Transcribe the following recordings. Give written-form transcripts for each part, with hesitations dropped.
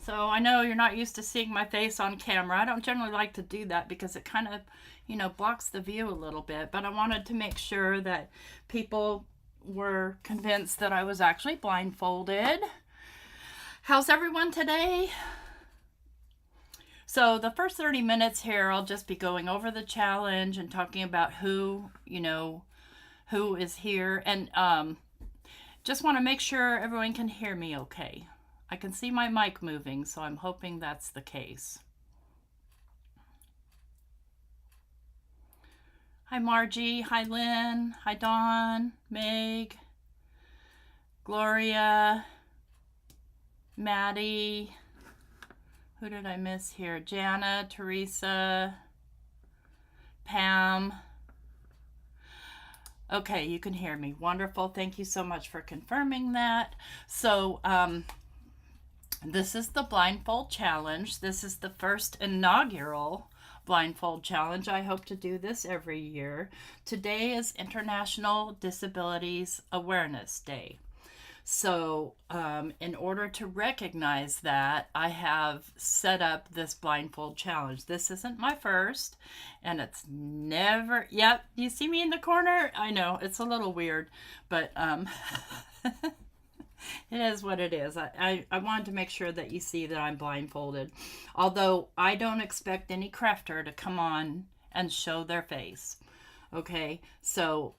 So I know you're not used to seeing my face on camera. I don't generally like to do that because it kind of, blocks the view a little bit. But I wanted to make sure that people were convinced that I was actually blindfolded. How's everyone today? So the first 30 minutes here, I'll just be going over the challenge and talking about who is here. And just want to make sure everyone can hear me okay. I can see my mic moving, so I'm hoping that's the case. Hi, Margie. Hi, Lynn. Hi, Dawn. Meg. Gloria. Maddie. Who did I miss here? Jana, Teresa, Pam. Okay, you can hear me. Wonderful. Thank you so much for confirming that. So, this is the Blindfold Challenge. This is the first inaugural Blindfold Challenge. I hope to do this every year. Today is International Disabilities Awareness Day. So, in order to recognize that, I have set up this blindfold challenge. This isn't my first, and it's never, yep, you see me in the corner? I know, it's a little weird, but it is what it is. I wanted to make sure that you see that I'm blindfolded. Although I don't expect any crafter to come on and show their face. Okay, so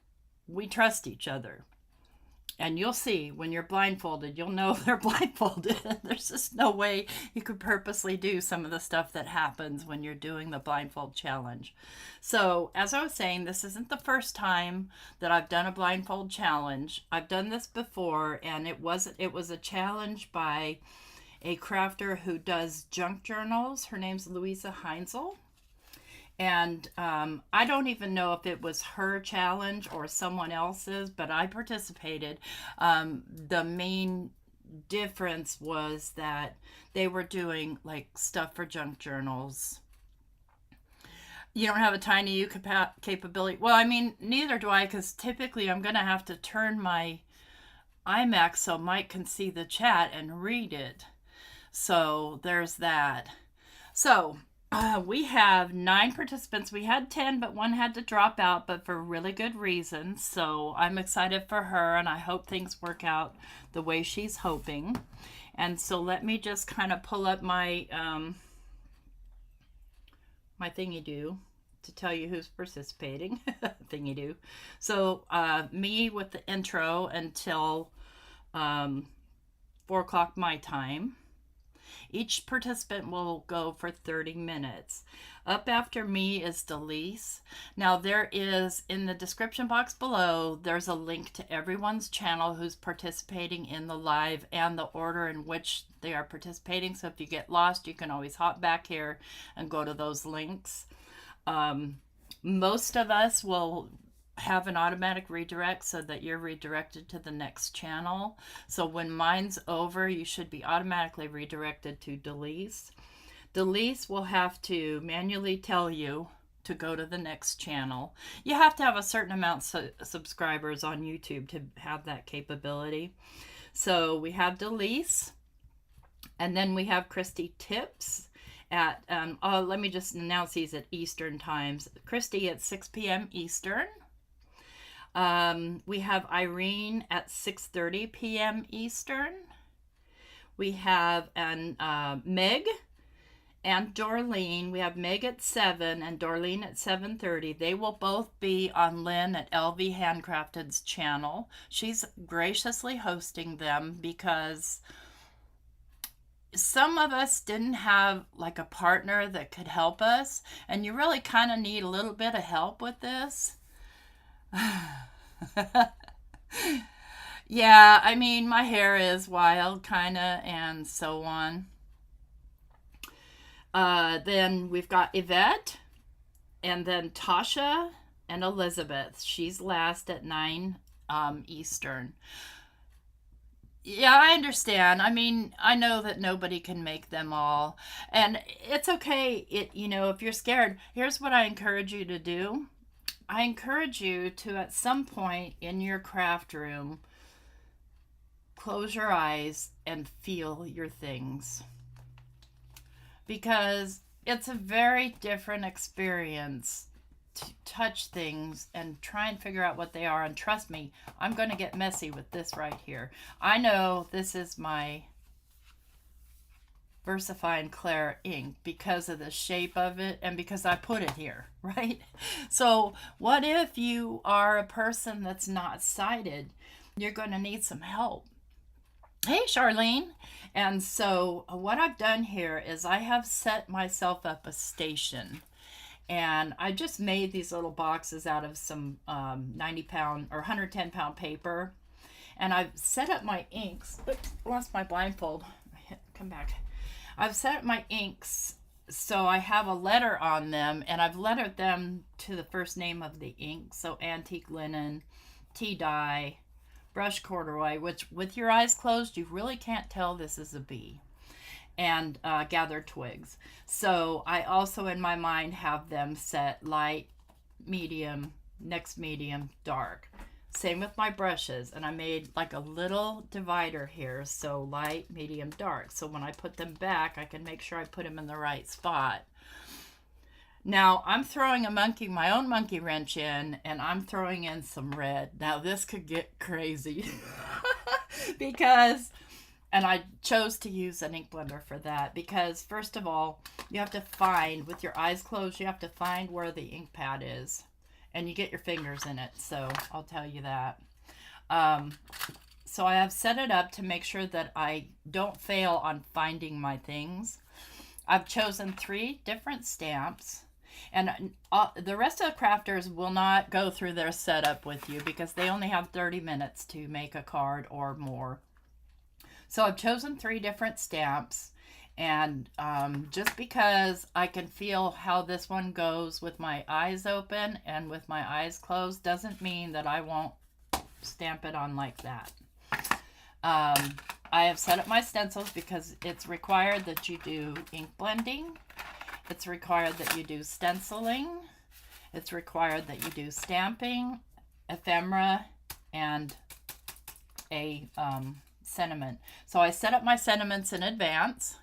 we trust each other. And you'll see when you're blindfolded, you'll know they're blindfolded. There's just no way you could purposely do some of the stuff that happens when you're doing the blindfold challenge. So, as I was saying, this isn't the first time that I've done a blindfold challenge. I've done this before, and it was a challenge by a crafter who does junk journals. Her name's Louisa Heinzel. And I don't even know if it was her challenge or someone else's, but I participated. The main difference was that they were doing like stuff for junk journals. You don't have a tiny U capability. Well, I mean, neither do I, because typically I'm going to have to turn my iMac so Mike can see the chat and read it. So there's that. So we have 9 participants. We had 10, but one had to drop out, but for really good reasons. So I'm excited for her, and I hope things work out the way she's hoping. And so let me just kind of pull up my my thingy-do to tell you who's participating. Thingy-do. So me with the intro until 4 o'clock my time. Each participant will go for 30 minutes. Up after me is Delise. Now there is, in the description box below, there's a link to everyone's channel who's participating in the live and the order in which they are participating. So if you get lost, you can always hop back here and go to those links. Most of us will have an automatic redirect so that you're redirected to the next channel. So when mine's over, you should be automatically redirected to Delise. Delise will have to manually tell you to go to the next channel. You have to have a certain amount of subscribers on YouTube to have that capability. So we have Delise, and then we have Christy Tips at, let me just announce these at Eastern times. Christy at 6 p.m. Eastern. We have Irene at 6:30 p.m. Eastern. We have Meg and Dorleen. We have Meg at 7 and Dorleen at 7:30. They will both be on Lynn at LV Handcrafted's channel. She's graciously hosting them because some of us didn't have like a partner that could help us, and you really kind of need a little bit of help with this. Yeah, I mean, my hair is wild, kind of, and so on. Then we've got Yvette, and then Tasha and Elizabeth. She's last at 9 Eastern. Yeah, I understand. I mean, I know that nobody can make them all, and it's okay. If you're scared, here's what I encourage you to do. I encourage you to, at some point in your craft room, close your eyes and feel your things. because it's a very different experience to touch things and try and figure out what they are. And trust me, I'm going to get messy with this right here. I know this is my VersaFine Clair ink because of the shape of it and because I put it here, right? So what if you are a person that's not sighted? You're going to need some help. Hey, Charlene. And so what I've done here is I have set myself up a station. And I just made these little boxes out of some 90-pound or 110-pound paper. And I've set up my inks. Oops, lost my blindfold. Come back. I've set up my inks so I have a letter on them, and I've lettered them to the first name of the ink. So antique linen, tea dye, brush corduroy, which with your eyes closed, you really can't tell this is a bee, and gathered twigs. So I also in my mind have them set light, medium, next medium, dark. Same with my brushes, and I made like a little divider here, so light, medium, dark. So when I put them back, I can make sure I put them in the right spot. Now I'm throwing my own monkey wrench in, and I'm throwing in some red. Now this could get crazy because, and I chose to use an ink blender for that because first of all, you have to find, with your eyes closed, you have to find where the ink pad is. And you get your fingers in it, so I'll tell you that. So I have set it up to make sure that I don't fail on finding my things. I've chosen 3 different stamps, and the rest of the crafters will not go through their setup with you because they only have 30 minutes to make a card or more. So I've chosen 3 different stamps. And just because I can feel how this one goes with my eyes open and with my eyes closed doesn't mean that I won't stamp it on like that. I have set up my stencils because it's required that you do ink blending. It's required that you do stenciling. It's required that you do stamping, ephemera, and a sentiment. So I set up my sentiments in advance.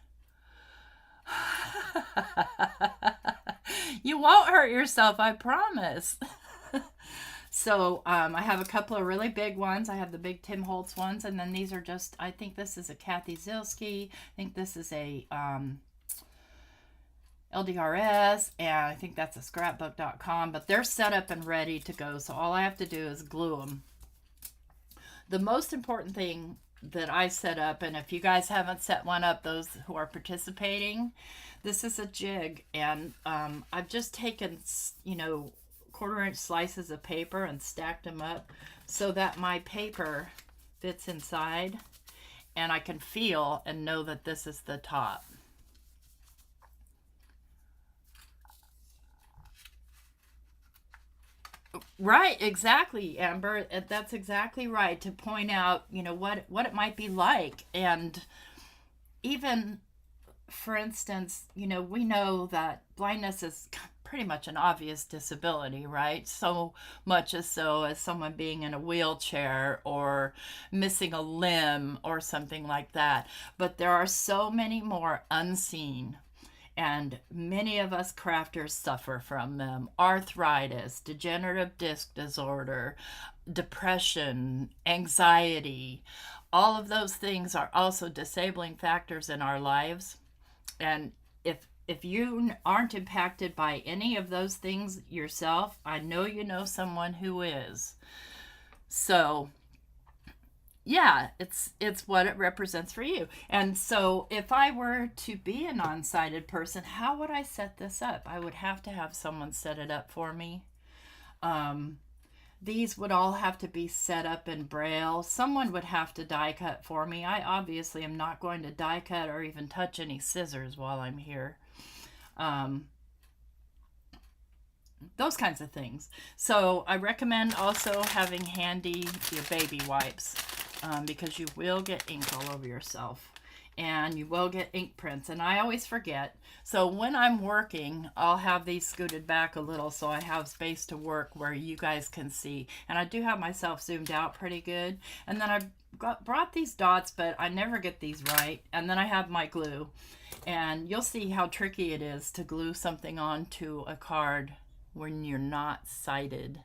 You won't hurt yourself, I promise. So I have a couple of really big ones. I have the big Tim Holtz ones, and then these are just, I think this is a Kathy Zilski, I think this is a LDRS, and I think that's a scrapbook.com, but they're set up and ready to go, so all I have to do is glue them. The most important thing that I set up, and if you guys haven't set one up, those who are participating, this is a jig, and I've just taken, 1/4-inch slices of paper and stacked them up so that my paper fits inside, and I can feel and know that this is the top. Right, exactly, Amber. That's exactly right, to point out, what it might be like. And even, for instance, we know that blindness is pretty much an obvious disability, right? So much as so as someone being in a wheelchair or missing a limb or something like that. But there are so many more unseen, and many of us crafters suffer from them. Arthritis, degenerative disc disorder, depression, anxiety. All of those things are also disabling factors in our lives. And if you aren't impacted by any of those things yourself, I know you know someone who is. So yeah, it's what it represents for you. And so if I were to be a non-sighted person, how would I set this up? I would have to have someone set it up for me. These would all have to be set up in Braille. Someone would have to die cut for me. I obviously am not going to die cut or even touch any scissors while I'm here. Those kinds of things. So I recommend also having handy your baby wipes. Because you will get ink all over yourself, and you will get ink prints, and I always forget. So when I'm working, I'll have these scooted back a little so I have space to work where you guys can see, and I do have myself zoomed out pretty good. And then I brought these dots, but I never get these right, and then I have my glue, And you'll see how tricky it is to glue something onto a card when you're not sighted.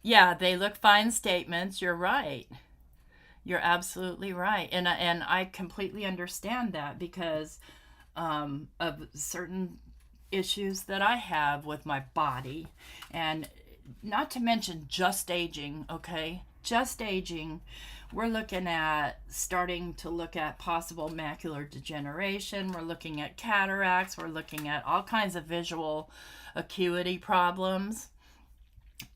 Yeah, they look fine statements. You're right. You're absolutely right. And I completely understand that because of certain issues that I have with my body. And not to mention just aging, okay? Just aging. We're looking at starting to look at possible macular degeneration. We're looking at cataracts. We're looking at all kinds of visual acuity problems.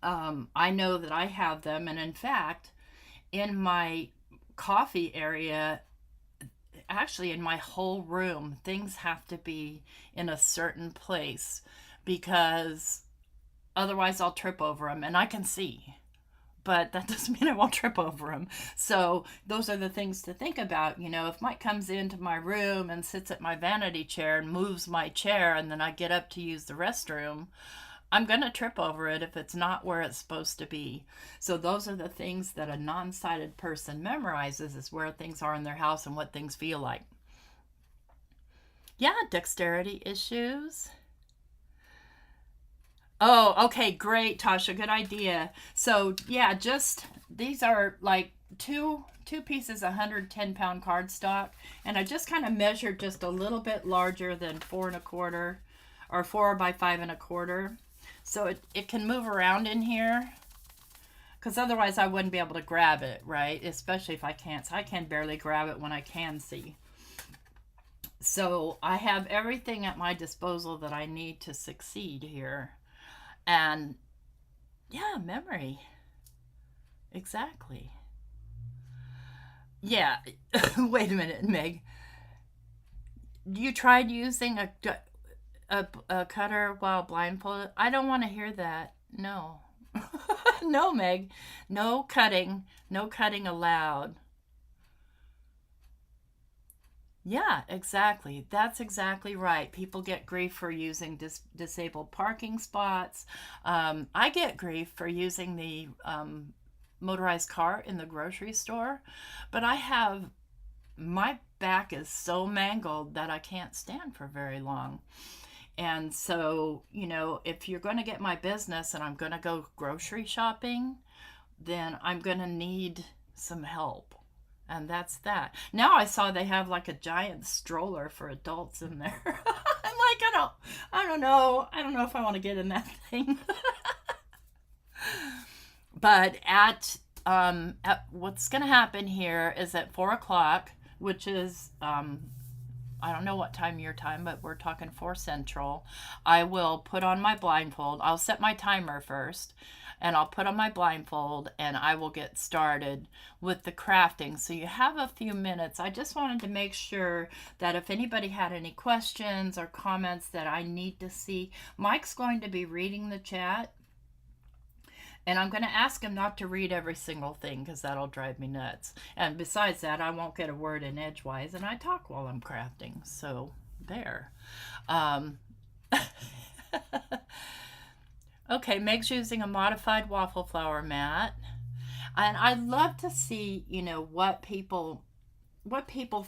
I know that I have them. And in fact, in my coffee area, actually in my whole room, things have to be in a certain place because otherwise I'll trip over them, and I can see, but that doesn't mean I won't trip over them. So those are the things to think about. You know, if Mike comes into my room and sits at my vanity chair and moves my chair, and then I get up to use the restroom, I'm going to trip over it if it's not where it's supposed to be. So those are the things that a non-sighted person memorizes, is where things are in their house and what things feel like. Yeah, dexterity issues. Oh, okay, great, Tasha, good idea. So yeah, just these are like two pieces of 110-pound cardstock, and I just kind of measured just a little bit larger than 4 1/4 or 4 by 5 1/4. So it can move around in here, because otherwise I wouldn't be able to grab it, right? Especially if I can't. So I can barely grab it when I can see. So I have everything at my disposal that I need to succeed here. And yeah, memory. Exactly. Yeah. Wait a minute, Meg. You tried using a cutter while blindfolded? I don't want to hear that. No. No, Meg. No cutting. No cutting allowed. Yeah, exactly. That's exactly right. People get grief for using disabled parking spots. I get grief for using the motorized cart in the grocery store, but I have my back is so mangled that I can't stand for very long. And so, you know, if you're going to get my business and I'm going to go grocery shopping, then I'm going to need some help. And that's that. Now I saw they have like a giant stroller for adults in there. I'm like, I don't know. I don't know if I want to get in that thing. But at what's going to happen here is at 4 o'clock, which is I don't know what time your time, but we're talking 4 Central. I will put on my blindfold. I'll set my timer first, and I'll put on my blindfold, and I will get started with the crafting. So you have a few minutes. I just wanted to make sure that if anybody had any questions or comments that I need to see, Mike's going to be reading the chat. And I'm going to ask him not to read every single thing because that'll drive me nuts. And besides that, I won't get a word in edgewise, and I talk while I'm crafting. So there. Okay, Meg's using a modified waffle flower mat. And I'd love to see, you know, what people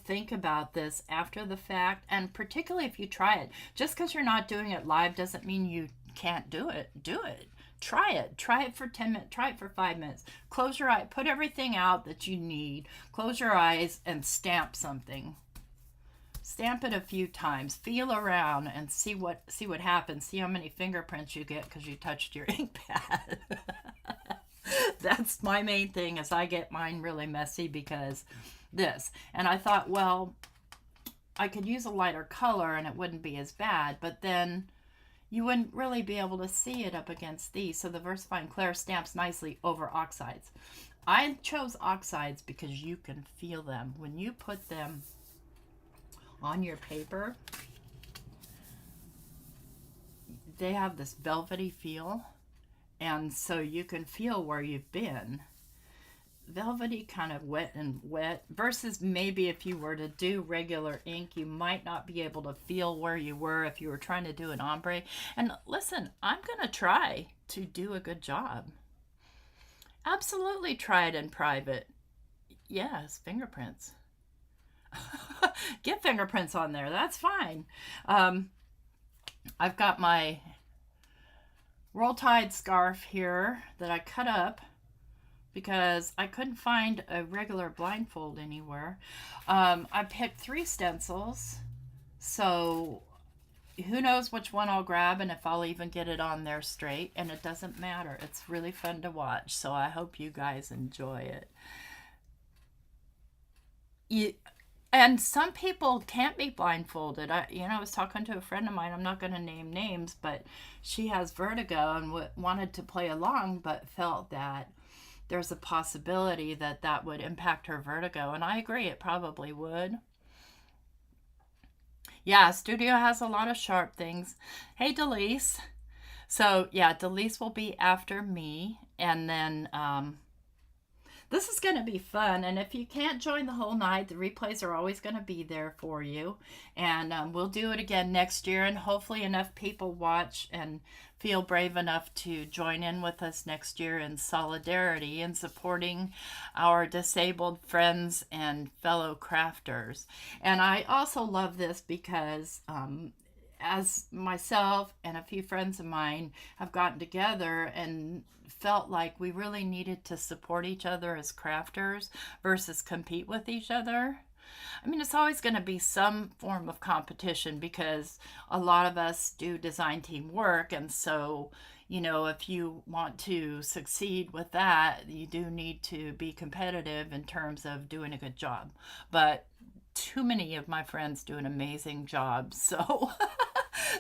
think about this after the fact, and particularly if you try it. Just because you're not doing it live doesn't mean you can't do it. Do it. Try it. Try it for 10 minutes. Try it for 5 minutes. Close your eye. Put everything out that you need. Close your eyes and stamp something. Stamp it a few times. Feel around and see what happens. See how many fingerprints you get because you touched your ink pad. That's my main thing, is I get mine really messy because this. And I thought, well, I could use a lighter color and it wouldn't be as bad, but then you wouldn't really be able to see it up against these. So the VersaFine Clair stamps nicely over oxides. I chose oxides because you can feel them. When you put them on your paper, they have this velvety feel. And so you can feel where you've been. Velvety, kind of wet versus maybe if you were to do regular ink, you might not be able to feel where you were if you were trying to do an ombre. And listen, I'm going to try to do a good job. Absolutely try it in private. Yes, fingerprints. Get fingerprints on there. That's fine. Um, I've got my Roll Tide scarf here that I cut up because I couldn't find a regular blindfold anywhere. I picked 3 stencils, so who knows which one I'll grab and if I'll even get it on there straight, and it doesn't matter. It's really fun to watch, so I hope you guys enjoy it. And some people can't be blindfolded. I was talking to a friend of mine. I'm not going to name names, but she has vertigo and wanted to play along, but felt that there's a possibility that that would impact her vertigo. And I agree, it probably would. Yeah, Studio has a lot of sharp things. Hey, Delise. So, yeah, Delise will be after me. And then this is going to be fun. And if you can't join the whole night, the replays are always going to be there for you. And we'll do it again next year. And hopefully enough people watch and feel brave enough to join in with us next year in solidarity and supporting our disabled friends and fellow crafters. And I also love this because as myself and a few friends of mine have gotten together and felt like we really needed to support each other as crafters versus compete with each other. I mean, it's always going to be some form of competition because a lot of us do design team work. And so, if you want to succeed with that, you do need to be competitive in terms of doing a good job. But too many of my friends do an amazing job. So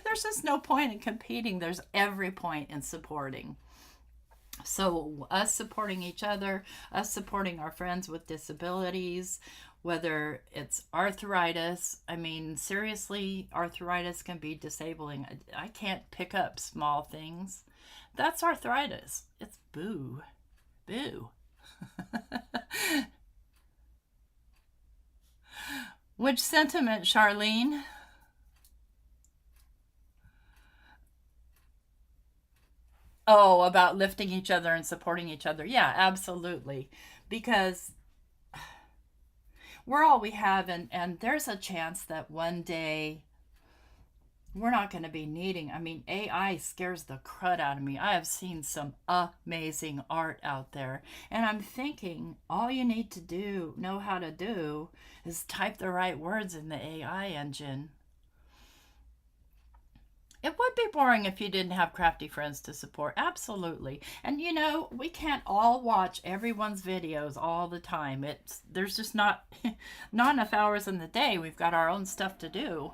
there's just no point in competing. There's every point in supporting. So us supporting each other, us supporting our friends with disabilities, whether it's arthritis. I mean, seriously, arthritis can be disabling. I can't pick up small things. That's arthritis. It's boo. Boo. Which sentiment, Charlene? Oh, about lifting each other and supporting each other. Yeah, absolutely. Because we're all we have, and there's a chance that one day we're not going to be needing. I mean, AI scares the crud out of me. I have seen some amazing art out there, and I'm thinking all you need to know how to do, is type the right words in the AI engine. It would be boring if you didn't have crafty friends to support. Absolutely. And we can't all watch everyone's videos all the time. There's just not not enough hours in the day. We've got our own stuff to do.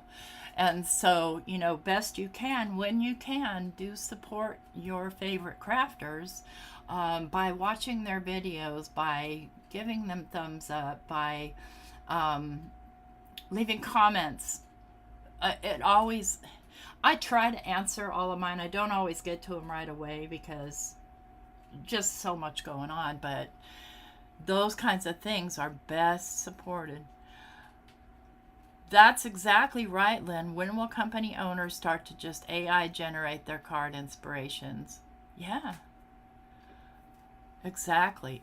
And so, best you can, when you can, do support your favorite crafters by watching their videos, by giving them thumbs up, by leaving comments. I try to answer all of mine. I don't always get to them right away because just so much going on, but those kinds of things are best supported. That's exactly right, Lynn. When will company owners start to just AI generate their card inspirations? Yeah, exactly.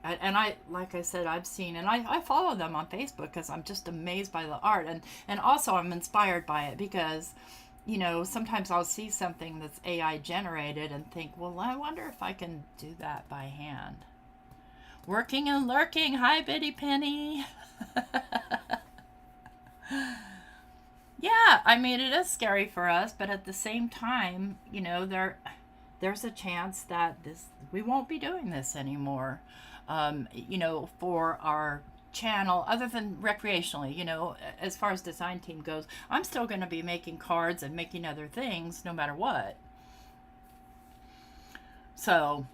And like I said, I've seen, and I follow them on Facebook because I'm just amazed by the art. And also I'm inspired by it because sometimes I'll see something that's AI generated and think, well, I wonder if I can do that by hand. Working and lurking. Hi, Bitty Penny. Yeah, I mean, it is scary for us, but at the same time, there's a chance that we won't be doing this anymore. For our channel, other than recreationally, as far as design team goes, I'm still going to be making cards and making other things no matter what. So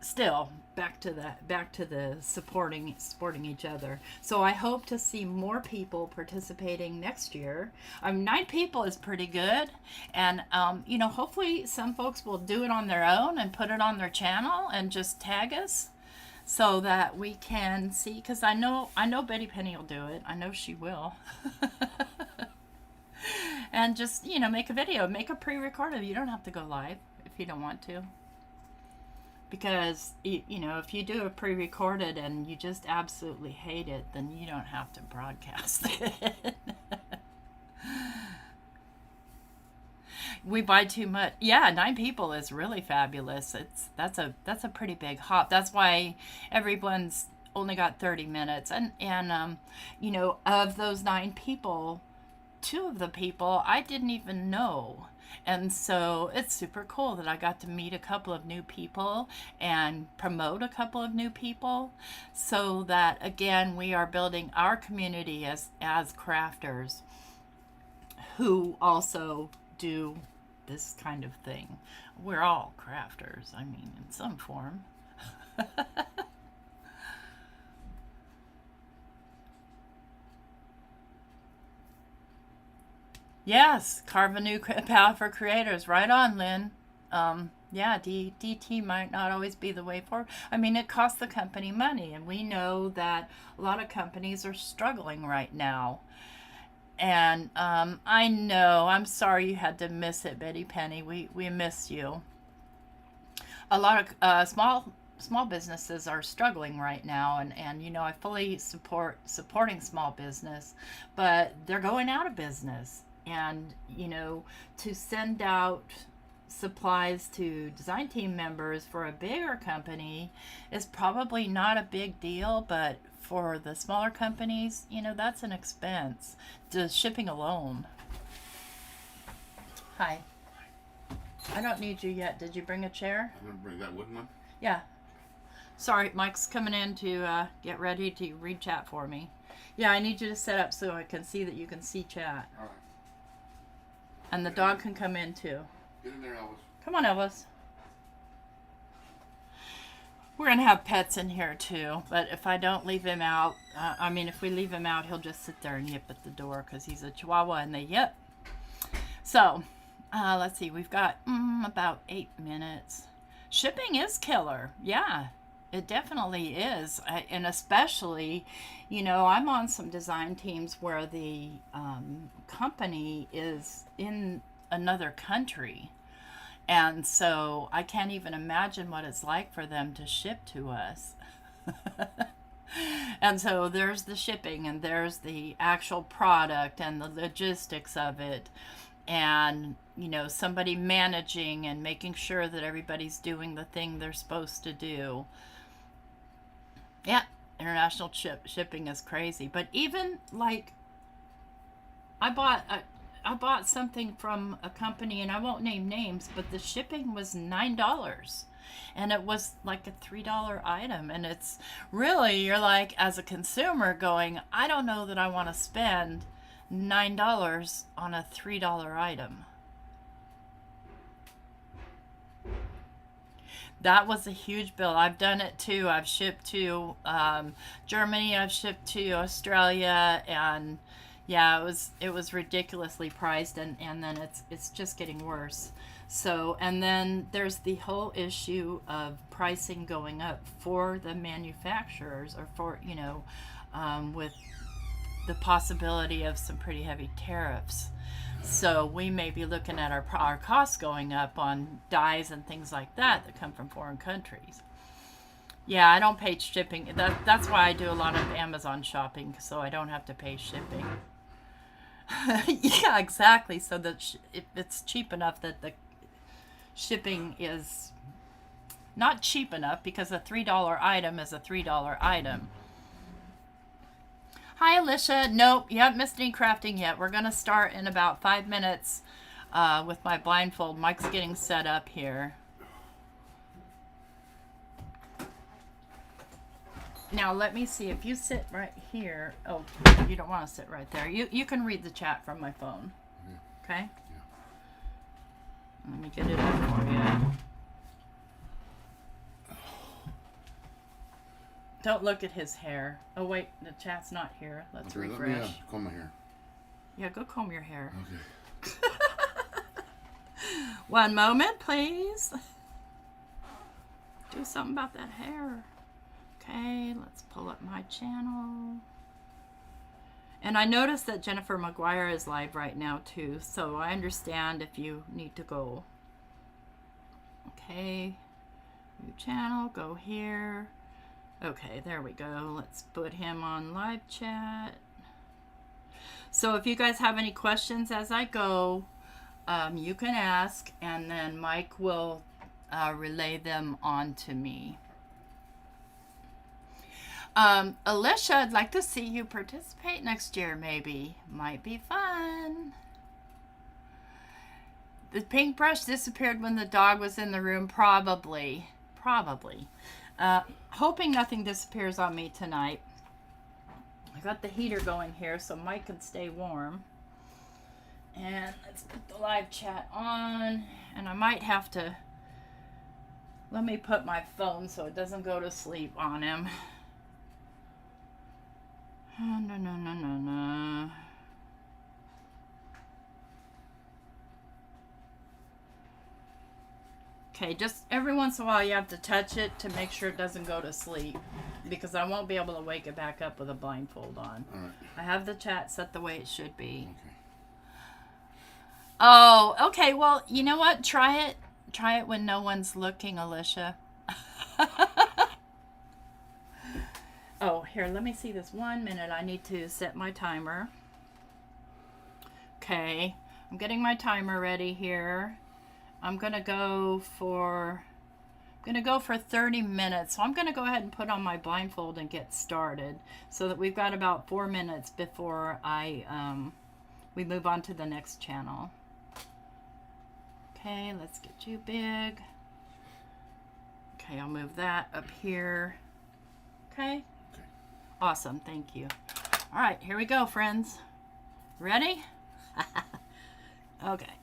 still back to the supporting each other. So I hope to see more people participating next year. 9 people is pretty good, and hopefully some folks will do it on their own and put it on their channel and just tag us so that we can see, because I know Betty Penny will do it. I know she will. And just make a video, make a pre-recorded. You don't have to go live if you don't want to. Because, you know, if you do a pre-recorded and you just absolutely hate it, then you don't have to broadcast it. We buy too much. Yeah, 9 people is really fabulous. That's a pretty big hop. That's why everyone's only got 30 minutes. And you know, of those 9 people, 2 of the people I didn't even know. And so it's super cool that I got to meet a couple of new people and promote a couple of new people, so that again we are building our community as crafters who also do this kind of thing. We're all crafters, I mean, in some form. Yes, carve a new path for creators. Right on, Lynn. Yeah, DT might not always be the way forward. I mean, it costs the company money, and we know that a lot of companies are struggling right now. And I know, I'm sorry you had to miss it, Betty Penny. We miss you. A lot of small businesses are struggling right now, and you know, I fully supporting small business, but they're going out of business. And you know, to send out supplies to design team members for a bigger company is probably not a big deal, but for the smaller companies, you know, that's an expense. Just shipping alone. Hi. I don't need you yet. Did you bring a chair? I'm gonna bring that wooden one. Yeah. Sorry, Mike's coming in to get ready to read chat for me. Yeah, I need you to set up so I can see that you can see chat. All right. And the dog can come in too. Get in there, Elvis. Come on, Elvis. We're going to have pets in here too, but if I don't leave him out, if we leave him out, he'll just sit there and yip at the door because he's a Chihuahua and they yip. So, let's see, we've got about 8 minutes. Shipping is killer. Yeah, it definitely is. And especially, you know, I'm on some design teams where the company is in another country. And so I can't even imagine what it's like for them to ship to us. And so there's the shipping, and there's the actual product and the logistics of it. And, you know, somebody managing and making sure that everybody's doing the thing they're supposed to do. Yeah, international shipping is crazy. But even like, I bought something from a company, and I won't name names, but the shipping was $9. And it was like a $3 item. And it's really, you're like, as a consumer going, I don't know that I want to spend $9 on a $3 item. That was a huge bill. I've done it too. I've shipped to Germany, I've shipped to Australia, and yeah, it was ridiculously priced, and then it's just getting worse. So, and then there's the whole issue of pricing going up for the manufacturers, or for, you know, with the possibility of some pretty heavy tariffs. So we may be looking at our costs going up on dyes and things like that come from foreign countries. Yeah, I don't pay shipping. That's why I do a lot of Amazon shopping, so I don't have to pay shipping. Yeah, exactly. So that it's cheap enough that the shipping is not cheap enough, because a $3 item is a $3 item. Hi, Alicia. Nope, you haven't missed any crafting yet. We're going to start in about 5 minutes with my blindfold. Mike's getting set up here. Now, let me see. If you sit right here. Oh, you don't want to sit right there. You can read the chat from my phone. Okay? Let me get it up for you. Don't look at his hair. Oh, wait. The chat's not here. Let's refresh. Let me comb my hair. Yeah, go comb your hair. Okay. One moment, please. Do something about that hair. Okay, let's pull up my channel. And I noticed that Jennifer McGuire is live right now too, so I understand if you need to go. Okay, New channel, go here. Okay, there we go. Let's put him on live chat. So if you guys have any questions as I go, you can ask, and then Mike will relay them on to me. Alicia, I'd like to see you participate next year, maybe. Might be fun. The pink brush disappeared when the dog was in the room. Probably. Hoping nothing disappears on me tonight. I got the heater going here so Mike can stay warm. And let's put the live chat on. And I might have to... Let me put my phone so it doesn't go to sleep on him. Oh, no. Okay, just every once in a while you have to touch it to make sure it doesn't go to sleep, because I won't be able to wake it back up with a blindfold on. All right. I have the chat set the way it should be. Okay. Oh, okay. Well, you know what? Try it. Try it when no one's looking, Alicia. Oh, here, let me see this 1 minute. I need to set my timer. Okay, I'm getting my timer ready here. I'm gonna go for 30 minutes. So I'm gonna go ahead and put on my blindfold and get started, so that we've got about 4 minutes before we move on to the next channel. Okay, let's get you big. Okay, I'll move that up here. Okay. Awesome, thank you. All right, here we go, friends. Ready? Okay.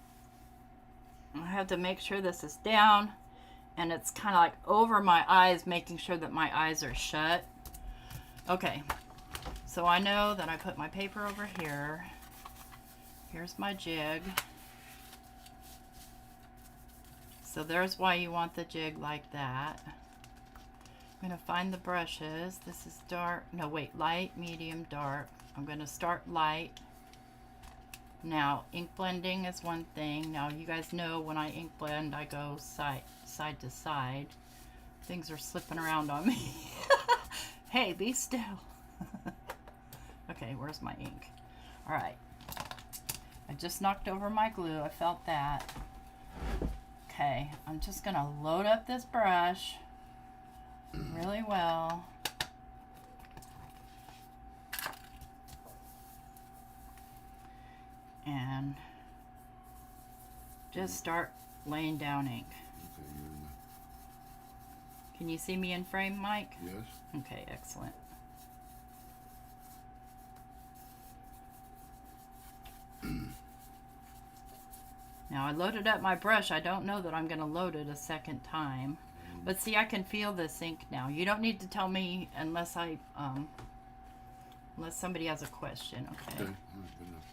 I have to make sure this is down, and it's kind of like over my eyes, making sure that my eyes are shut. Okay, so I know that I put my paper over here. Here's my jig. So there's why you want the jig like that. I'm going to find the brushes. This is dark. No, wait, light, medium, dark. I'm going to start light. Now, ink blending is one thing. Now, you guys know when I ink blend, I go side to side. Things are slipping around on me. Hey, be still. Okay, where's my ink? All right. I just knocked over my glue. I felt that. Okay, I'm just going to load up this brush really well. And just start laying down ink. Okay, you're in Can you see me in frame, Mike? the... Yes. Okay, excellent. Now I loaded up my brush. I don't know that I'm going to load it a second time. But see, I can feel this ink now. You don't need to tell me unless unless somebody has a question, okay? Okay. All right, good enough.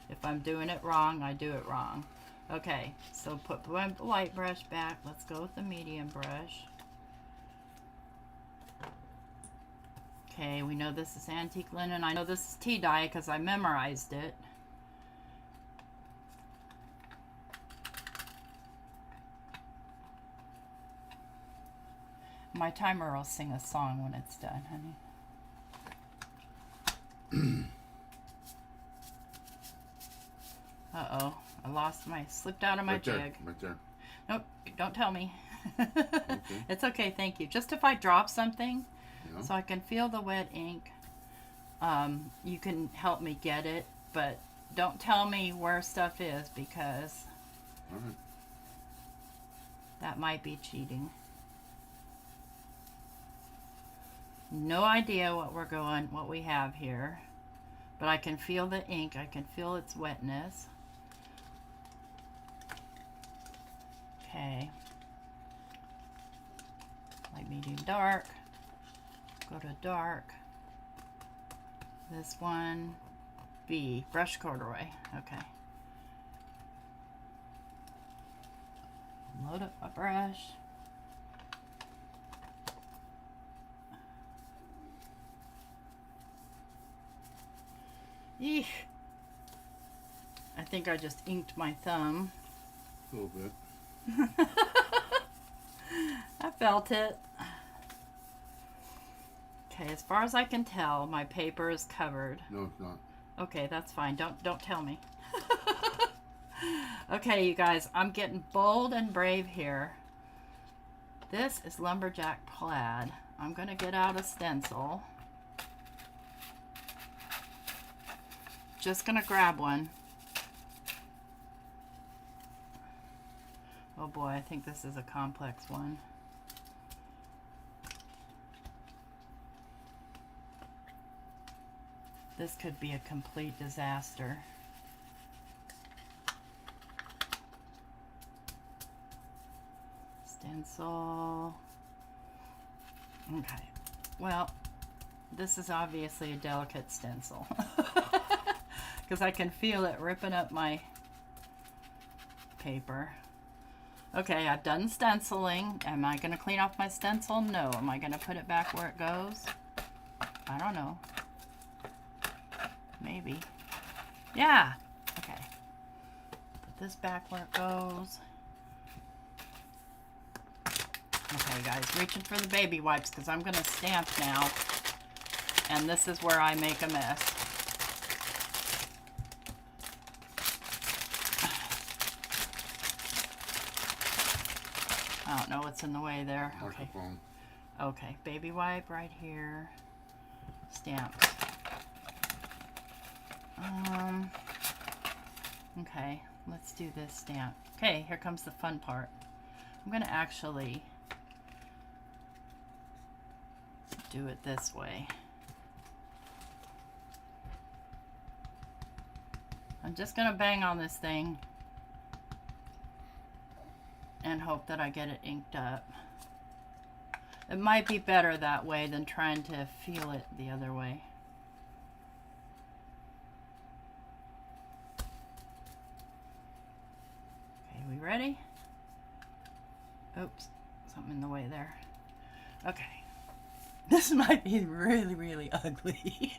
If I'm doing it wrong, I do it wrong. Okay, so put my light brush back. Let's go with the medium brush. Okay, we know this is antique linen. I know this is tea dye because I memorized it. My timer will sing a song when it's done, honey. Uh-oh, I lost slipped out of my jig. Right there. Nope, don't tell me. Okay. It's okay, thank you. Just if I drop something, Yeah. so I can feel the wet ink, you can help me get it, but don't tell me where stuff is, because All right. that might be cheating. No idea what we have here, but I can feel the ink. I can feel its wetness. Okay. Light, medium, dark. Go to dark. This one, B, brush corduroy. Okay. Load up my brush. Eesh. I think I just inked my thumb. A little bit. I felt it. Okay, as far as I can tell, my paper is covered. No, it's not. Okay, that's fine. Don't tell me. Okay, you guys, I'm getting bold and brave here. This is lumberjack plaid. I'm gonna get out a stencil. Just gonna grab one. Oh boy, I think this is a complex one. This could be a complete disaster. Stencil. Okay. Well, this is obviously a delicate stencil. Because I can feel it ripping up my paper. Okay, I've done stenciling. Am I going to clean off my stencil? No. Am I going to put it back where it goes? I don't know. Maybe. Yeah. Okay. Put this back where it goes. Okay, guys, reaching for the baby wipes because I'm going to stamp now. And this is where I make a mess. I don't know what's in the way there. Okay. Microphone. Okay, baby wipe right here. Stamp. Okay, let's do this stamp. Okay, here comes the fun part. I'm going to actually do it this way. I'm just going to bang on this thing and hope that I get it inked up. It might be better that way than trying to feel it the other way. Okay, we ready? Oops, something in the way there. Okay. This might be really, really ugly.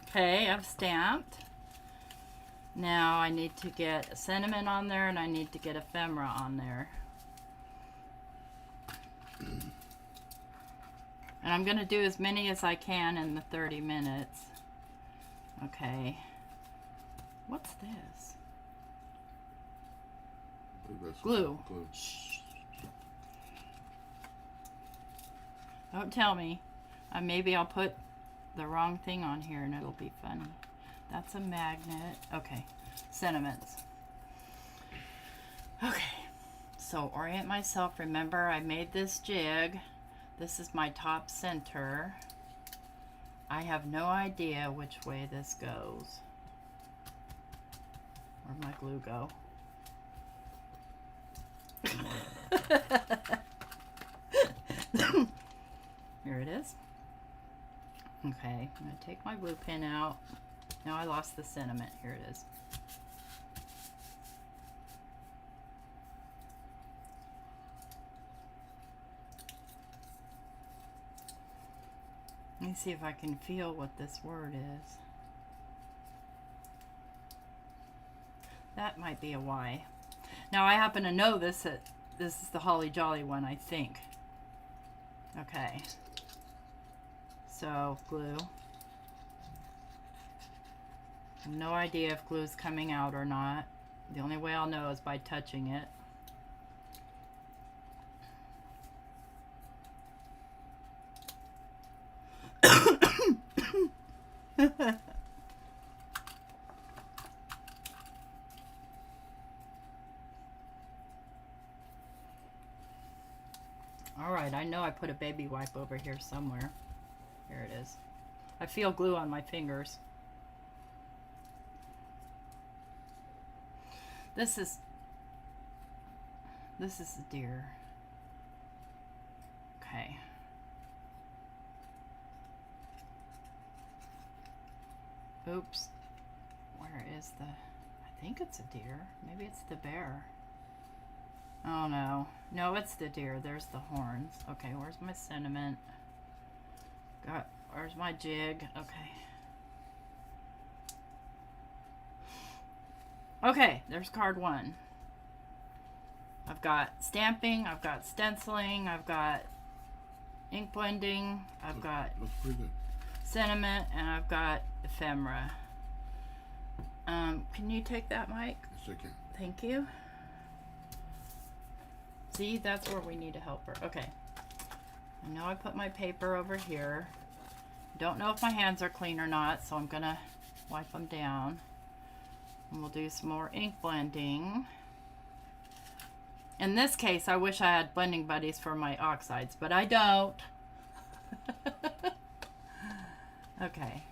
Okay, I've stamped. Now I need to get a sentiment on there and I need to get ephemera on there. And I'm going to do as many as I can in the 30 minutes. Okay. What's this? I think that's Glue. Glue. Shh. Don't tell me. Maybe I'll put the wrong thing on here and it'll be funny. That's a magnet. Okay. Sentiments. Okay. So orient myself. Remember, I made this jig. This is my top center. I have no idea which way this goes. Where'd my glue go? Here it is. Okay, I'm going to take my glue pen out. Now I lost the sentiment. Here it is. Let me see if I can feel what this word is. That might be a Y. Now I happen to know this is the Holly Jolly one, I think. Okay. So glue. I have no idea if glue is coming out or not. The only way I'll know is by touching it. Alright, I know I put a baby wipe over here somewhere. Here it is. I feel glue on my fingers. This is a deer. Okay. Oops. Where is the... I think it's a deer. Maybe it's the bear. Oh no. No, it's the deer. There's the horns. Okay, where's my sentiment? Where's my jig? Okay. Okay, there's card 1. I've got stamping, I've got stenciling, I've got ink blending, I've got Looks pretty good. sentiment, and I've got ephemera. Can you take that, Mike? Yes, I can. Thank you. See, that's where we need a helper. Okay. I know I put my paper over here. Don't know if my hands are clean or not, so I'm gonna wipe them down. And we'll do some more ink blending. In this case, I wish I had blending buddies for my oxides, but I don't. Okay.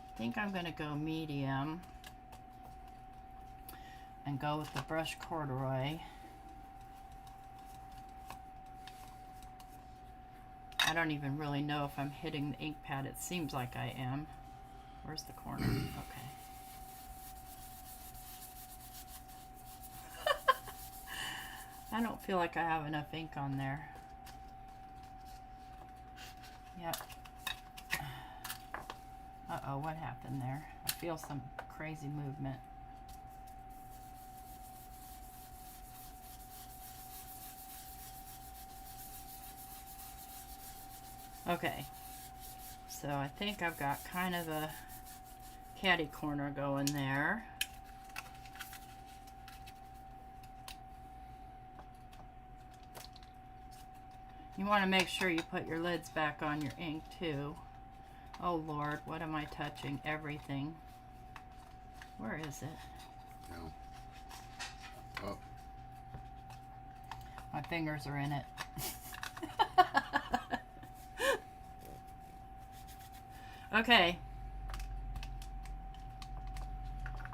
I think I'm gonna go medium and go with the brush corduroy. I don't even really know if I'm hitting the ink pad. It seems like I am. Where's the corner? Okay. I don't feel like I have enough ink on there. Yep. Uh-oh, what happened there? I feel some crazy movement. Okay, so I think I've got kind of a catty corner going there. You want to make sure you put your lids back on your ink too. Oh Lord, what am I touching? Everything. Where is it? Down. Up. My fingers are in it. Okay.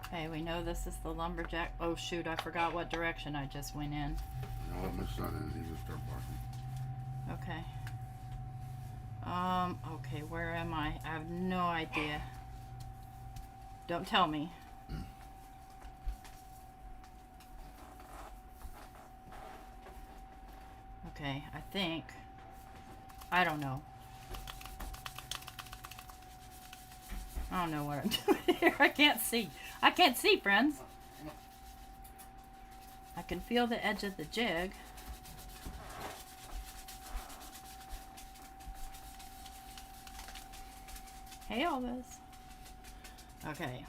Okay, we know this is the lumberjack. Oh shoot, I forgot what direction I just went in. I'll let my son in. He's gonna start barking. Okay. Okay, where am I? I have no idea. Don't tell me. Okay, I think. I don't know. I don't know what I'm doing here. I can't see. I can't see, friends. I can feel the edge of the jig. Hey, Elvis. Okay.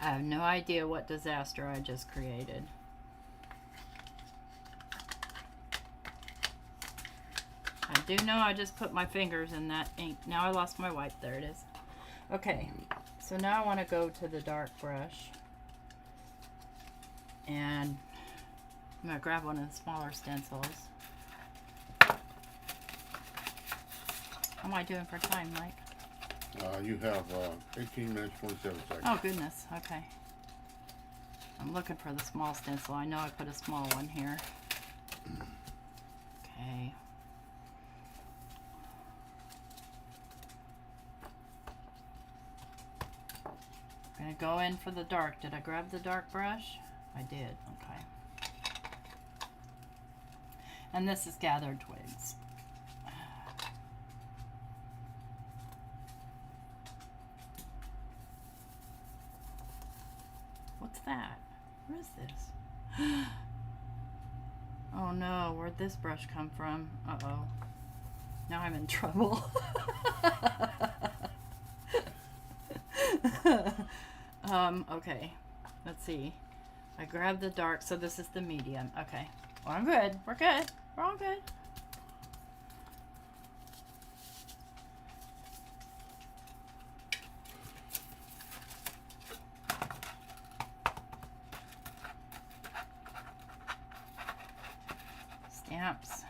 I have no idea what disaster I just created. I do know I just put my fingers in that ink. Now I lost my wipe. There it is. Okay, so now I want to go to the dark brush. And I'm going to grab one of the smaller stencils. How am I doing for time, Mike? You have 18 minutes, 27 seconds. Oh, goodness. Okay. I'm looking for the small stencil. I know I put a small one here. Okay. I'm going to go in for the dark. Did I grab the dark brush? I did. Okay. And this is Gathered Twigs. What's that? What is this? Oh no, where'd this brush come from? Uh-oh. Now I'm in trouble. Okay. Let's see. I grabbed the dark, so this is the medium. Okay. Well, I'm good. We're good. We're all good. Stamps.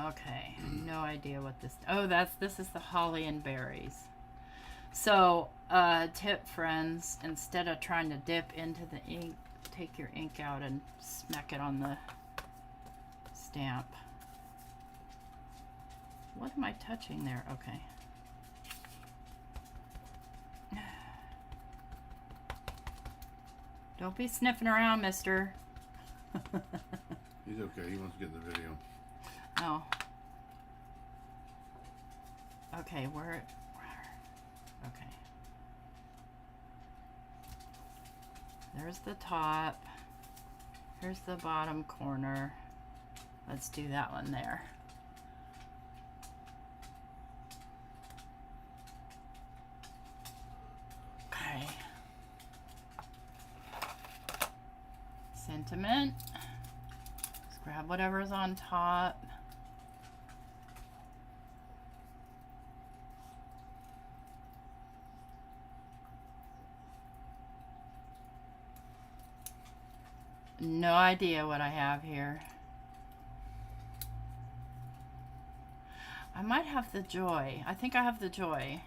Okay. No idea what this... Oh, this is the holly and berries. So, tip, friends, instead of trying to dip into the ink, take your ink out and smack it on the stamp. What am I touching there? Okay. Don't be sniffing around, mister. He's okay. He wants to get in the video. Oh. Okay, where... Okay. There's the top. Here's the bottom corner. Let's do that one there. Okay. Sentiment. Just grab whatever's on top. No idea what I have here. I might have the joy. I think I have the joy.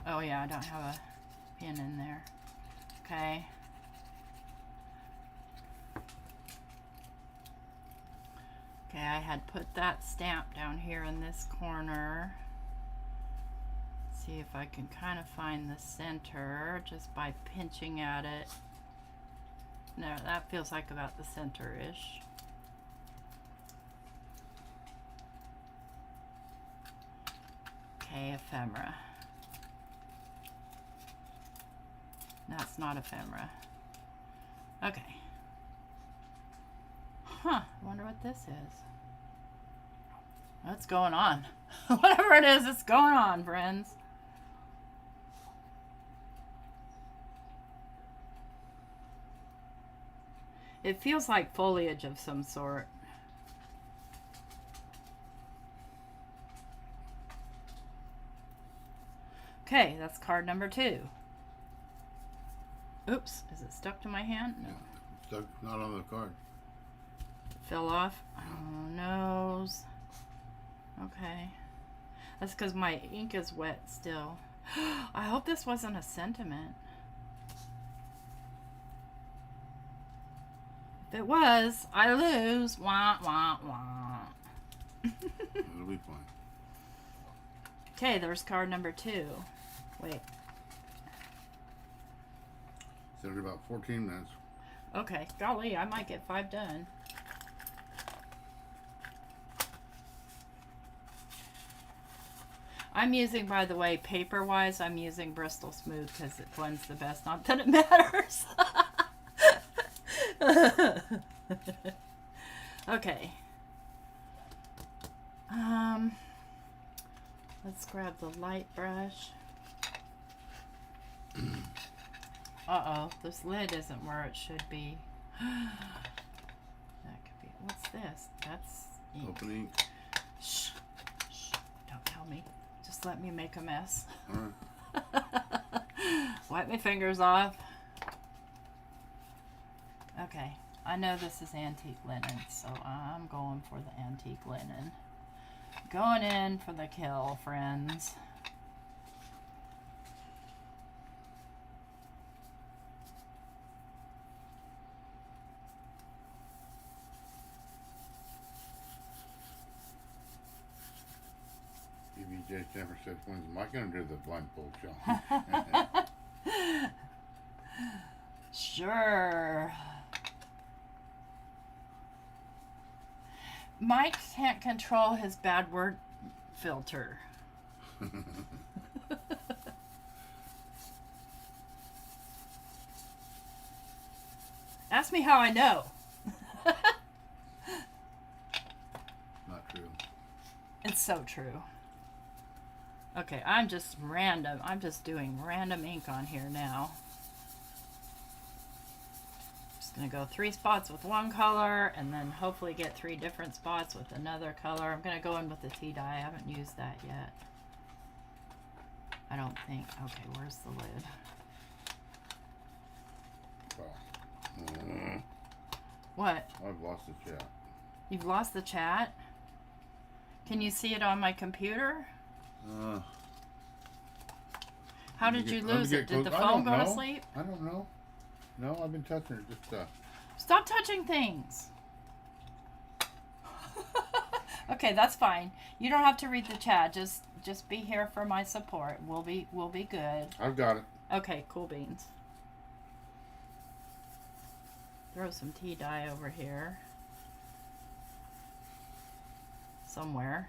Oh yeah, I don't have a pin in there. Okay. Okay, I had put that stamp down here in this corner. See if I can kind of find the center just by pinching at it. No, that feels like about the center-ish. Okay, ephemera. That's not ephemera. Okay. Huh, I wonder what this is. What's going on? Whatever it is, it's going on, friends. It feels like foliage of some sort. Okay, that's card number 2. Oops, is it stuck to my hand? No. Stuck, not on the card. Fell off? Oh, noes. Okay. That's because my ink is wet still. I hope this wasn't a sentiment. If it was, I lose. Wah, wah, wah. It'll be fine. Okay, there's card number 2. Wait. Set it about 14 minutes. Okay, golly, I might get 5 done. I'm using, by the way, paper-wise, I'm using Bristol Smooth because it blends the best. Not that it matters. Okay. Let's grab the light brush. Uh-oh, this lid isn't where it should be. That could be, what's this? That's ink. Open ink. Shh. Shh. Don't tell me. Just let me make a mess. Alright. Wipe my fingers off. Okay, I know this is antique linen, so I'm going for the antique linen. Going in for the kill, friends. BBJ Stamper says, when's Mike going to do the blindfold show? Sure. Mike can't control his bad word filter. Ask me how I know. Not true. It's so true. Okay, I'm just random. I'm just doing random ink on here now. Just gonna go 3 spots with one color and then hopefully get 3 different spots with another color. I'm gonna go in with the tea dye. I haven't used that yet. I don't think. Okay, where's the lid? Well, What? I've lost the chat. You've lost the chat? Can you see it on my computer? How did you lose it? Did the phone go to sleep? I don't know. No, I've been touching it. Just Stop touching things. Okay, that's fine. You don't have to read the chat. Just be here for my support. We'll be good. I've got it. Okay, cool beans. Throw some tea dye over here. somewhere.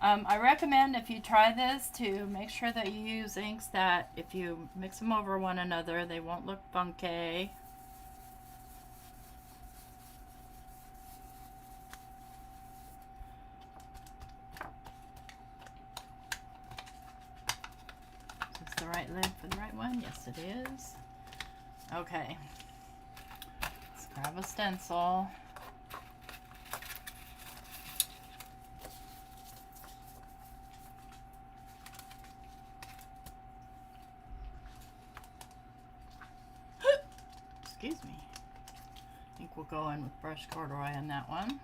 I recommend if you try this to make sure that you use inks that if you mix them over one another, they won't look funky. Is this the right lid for the right one? Yes, it is. Okay. Let's grab a stencil. Excuse me. I think we'll go in with brush corduroy on that one.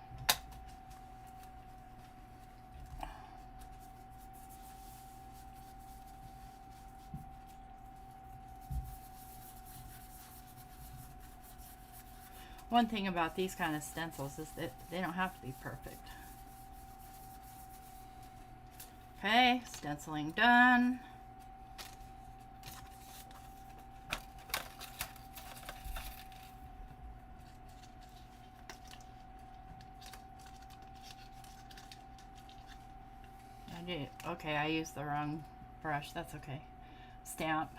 One thing about these kind of stencils is that they don't have to be perfect. Okay, stenciling done. Okay, I used the wrong brush. That's okay. Stamp.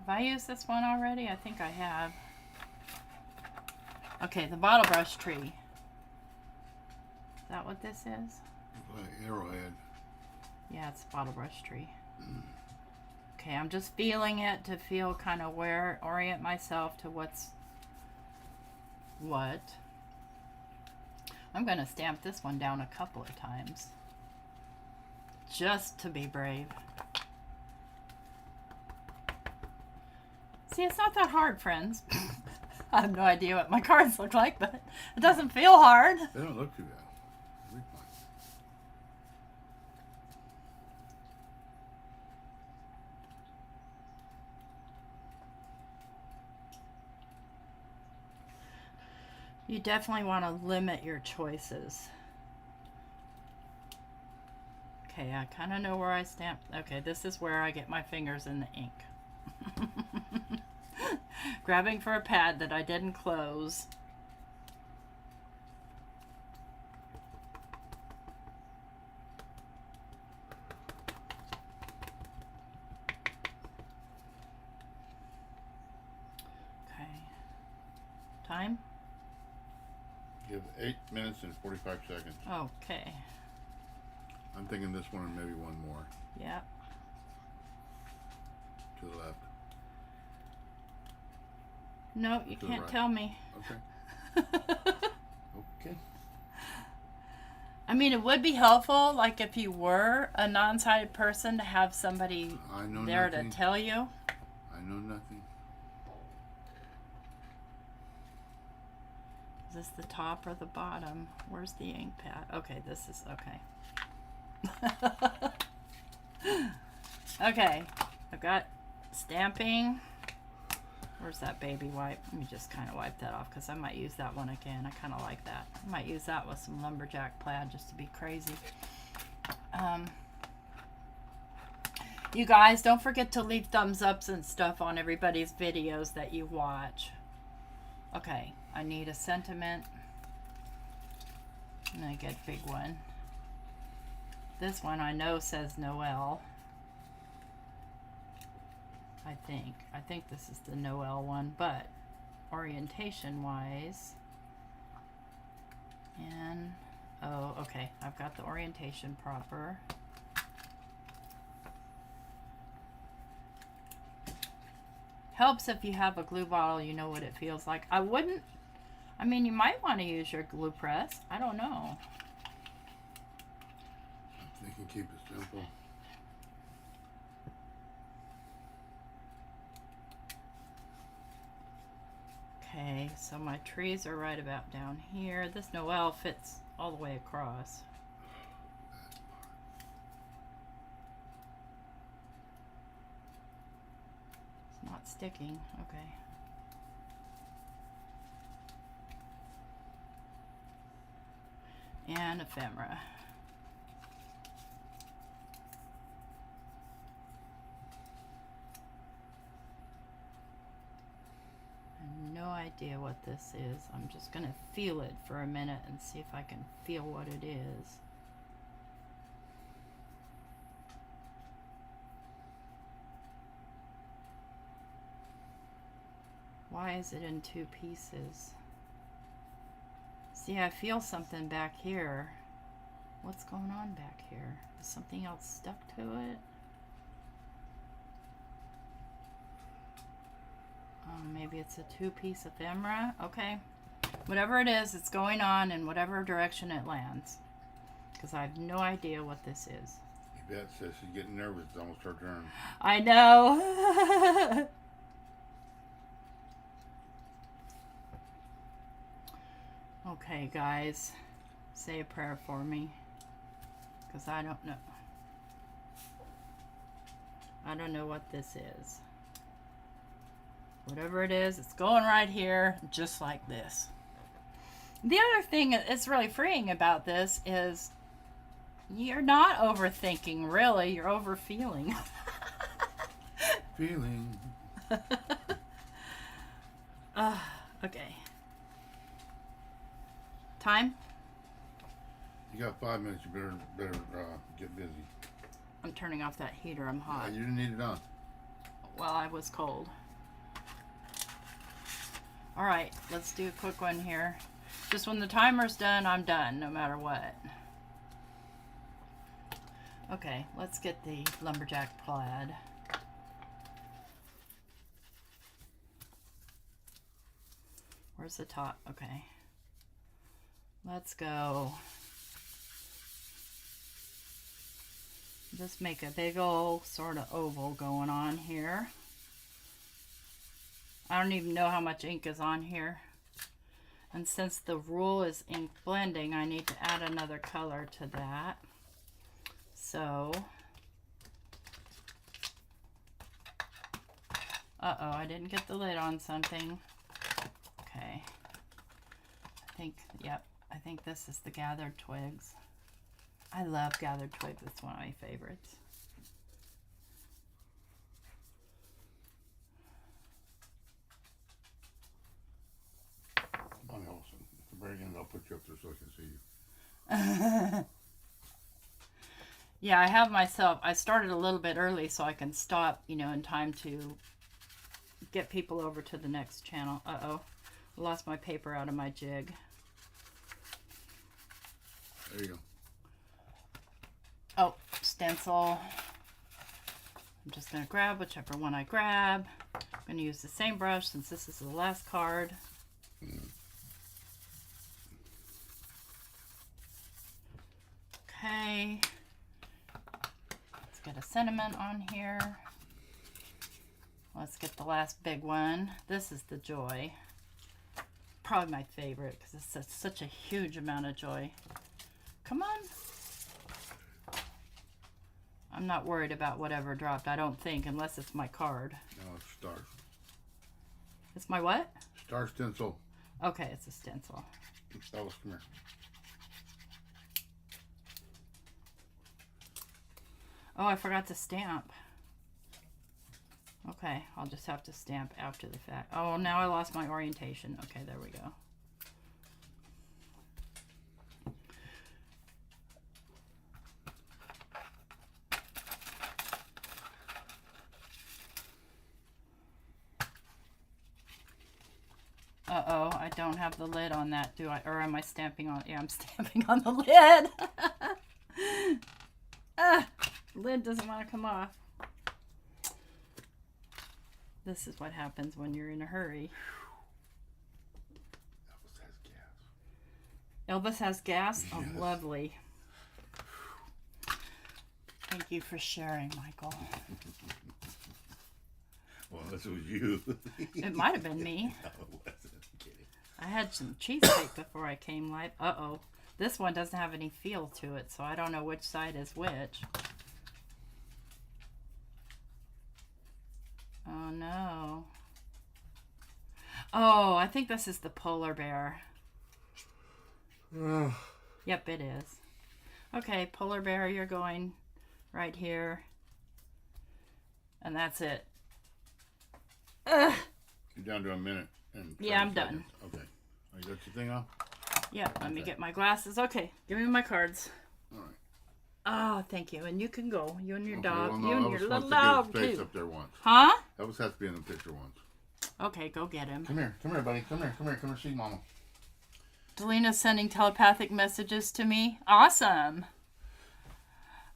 Have I used this one already? I think I have. Okay, the bottle brush tree. Is that what this is? Arrowhead. Yeah, it's a bottle brush tree. Okay, I'm just feeling it to feel kind of where, orient myself to what's what. I'm going to stamp this one down a couple of times. Just to be brave. See, it's not that hard, friends. I have no idea what my cards look like, but it doesn't feel hard. They don't look too bad. They'll be fine. You definitely want to limit your choices. Okay, I kind of know where I stamp. Okay, this is where I get my fingers in the ink. Grabbing for a pad that I didn't close. Okay. Time? You have 8 minutes and 45 seconds. Okay. I'm thinking this one and maybe one more. Yep. To the left. No, you can't tell me. Okay. Okay. I mean, it would be helpful, like if you were a non-sighted person, to have somebody there to tell you. I know nothing. Is this the top or the bottom? Where's the ink pad? Okay, this is okay. Okay, I've got stamping. Where's that baby wipe? Let me just kind of wipe that off because I might use that one again. I kind of like that. I might use that with some lumberjack plaid just to be crazy. You guys, don't forget to leave thumbs ups and stuff on everybody's videos that you watch. Okay, I need a sentiment. And I get a big one. This one I know says Noel. I think this is the Noel one, but orientation wise, and oh, okay, I've got the orientation proper. Helps if you have a glue bottle, you know what it feels like. I mean, you might want to use your glue press. I don't know. They can keep it simple. Okay, so my trees are right about down here. This Noel fits all the way across. It's not sticking. Okay. And ephemera. idea what this is. I'm just going to feel it for a minute and see if I can feel what it is. Why is it in two pieces? See, I feel something back here. What's going on back here? Is something else stuck to it? Oh, maybe it's a two-piece ephemera. Okay. Whatever it is, it's going on in whatever direction it lands. Because I have no idea what this is. Yvette says she's getting nervous. It's almost her turn. I know. Okay, guys. Say a prayer for me. Because I don't know. I don't know what this is. Whatever it is, it's going right here, just like this. The other thing that's really freeing about this is you're not overthinking, really. You're overfeeling. Feeling. Okay. Time? You got 5 minutes. You better get busy. I'm turning off that heater. I'm hot. You didn't need it on. Well, I was cold. All right, let's do a quick one here. Just when the timer's done, I'm done, no matter what. Okay, let's get the lumberjack plaid. Where's the top? Okay. Let's go. Just make a big old sort of oval going on here. I don't even know how much ink is on here. And since the rule is ink blending, I need to add another color to that. So, uh-oh, I didn't get the lid on something. Okay. I think this is the gathered twigs. I love gathered twigs. It's one of my favorites. On Ellison. At the very end, I'll put you up there so I can see you. Yeah, I have myself. I started a little bit early so I can stop, you know, in time to get people over to the next channel. Uh-oh. I lost my paper out of my jig. There you go. Oh, stencil. I'm just going to grab whichever one I grab. I'm going to use the same brush since this is the last card. Okay. Let's get a sentiment on here. Let's get the last big one. This is the joy. Probably my favorite because it's such a huge amount of joy. Come on. I'm not worried about whatever dropped, I don't think, unless it's my card. No, it's stars. It's my what? Star stencil. Okay, it's a stencil. Alice, come here. Oh, I forgot to stamp. Okay, I'll just have to stamp after the fact. Oh, now I lost my orientation. Okay, there we go. Uh-oh, I don't have the lid on that, do I? Or am I stamping on? Yeah, I'm stamping on the lid. Lid doesn't want to come off. This is what happens when you're in a hurry. Elvis has gas. Elvis has gas? Yes. Oh, lovely. Thank you for sharing, Michael. Well, this was you. It might have been me. No, it wasn't. I'm kidding. I had some cheesecake before I came live. Uh-oh. This one doesn't have any feel to it, so I don't know which side is which. Oh, no. Oh, I think this is the polar bear. Yep, it is. Okay, polar bear, you're going right here. And that's it. Ugh. You're down to a minute in Yeah, I'm 30 done. seconds. Okay. You got your thing off? Yeah, let me get my glasses. Okay, give me my cards. All right. Oh, thank you. And you can go. You and your Okay, dog. well, no, You and Elvis your wants little to get dog, his face too. up there once. Huh? Elvis has to be in the picture once. Okay, go get him. Come here, buddy. Come here, see Mama. Delina's sending telepathic messages to me. Awesome.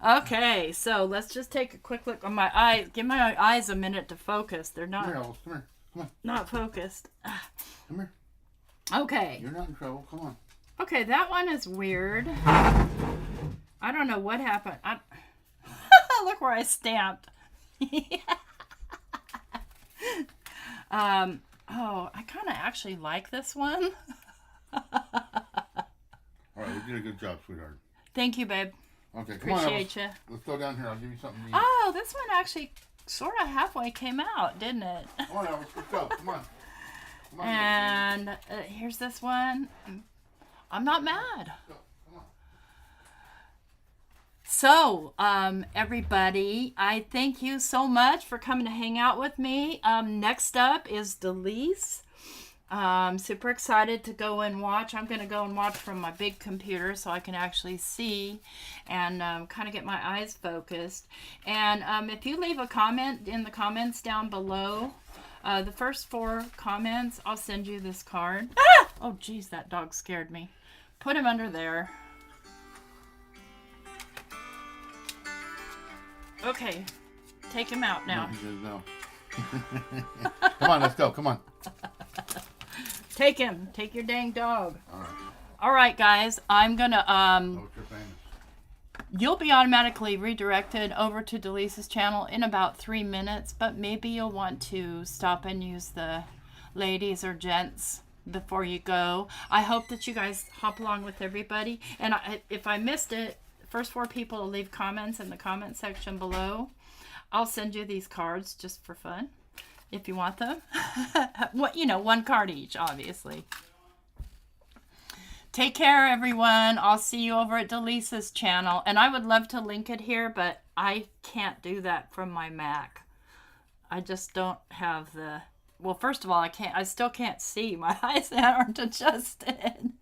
Okay, so let's just take a quick look on my eyes. Give my eyes a minute to focus. They're Come here, not Elvis. Come here. Come on. not focused. Come here. Okay. You're not in trouble. Come on. Okay, that one is weird. I don't know what happened. Look where I stamped. Oh, I kind of actually like this one. All right, you did a good job, sweetheart. Thank you, babe. Okay, come on, Appreciate Elvis. you. Let's go down here. I'll give you something to eat. Oh, this one actually sort of halfway came out, didn't it? Come on, Elvis. Let's go. Come on. Come on. And here's this one. I'm not mad. Go. Come on. So, everybody, I thank you so much for coming to hang out with me. Next up is Delise. Super excited to go and watch. I'm going to go and watch from my big computer so I can actually see and kind of get my eyes focused. And if you leave a comment in the comments down below, the first 4 comments, I'll send you this card. Ah! Oh, geez, that dog scared me. Put him under there. Okay, take him out now. He says no. Come on, let's go. Come on. Take him. Take your dang dog. All right. All right, guys. I'm gonna Oh, you're famous. you'll be automatically redirected over to Delisa's channel in about 3 minutes, but maybe you'll want to stop and use the ladies or gents before you go. I hope that you guys hop along with everybody. And if I missed it, first 4 people to leave comments in the comment section below. I'll send you these cards just for fun, if you want them. What, you know, 1 card each, obviously. Take care, everyone. I'll see you over at Delisa's channel. And I would love to link it here, but I can't do that from my Mac. I just don't have the... Well, first of all, I still can't see. My eyes aren't adjusted.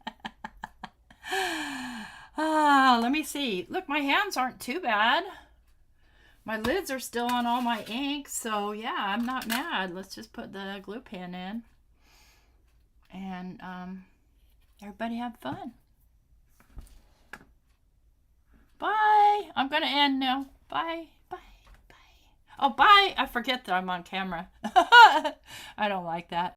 Let me see. Look, my hands aren't too bad. My lids are still on all my ink, so yeah, I'm not mad. Let's just put the glue pen in. And everybody have fun. Bye. I'm going to end now. Bye. Bye. Bye. Oh, bye. I forget that I'm on camera. I don't like that.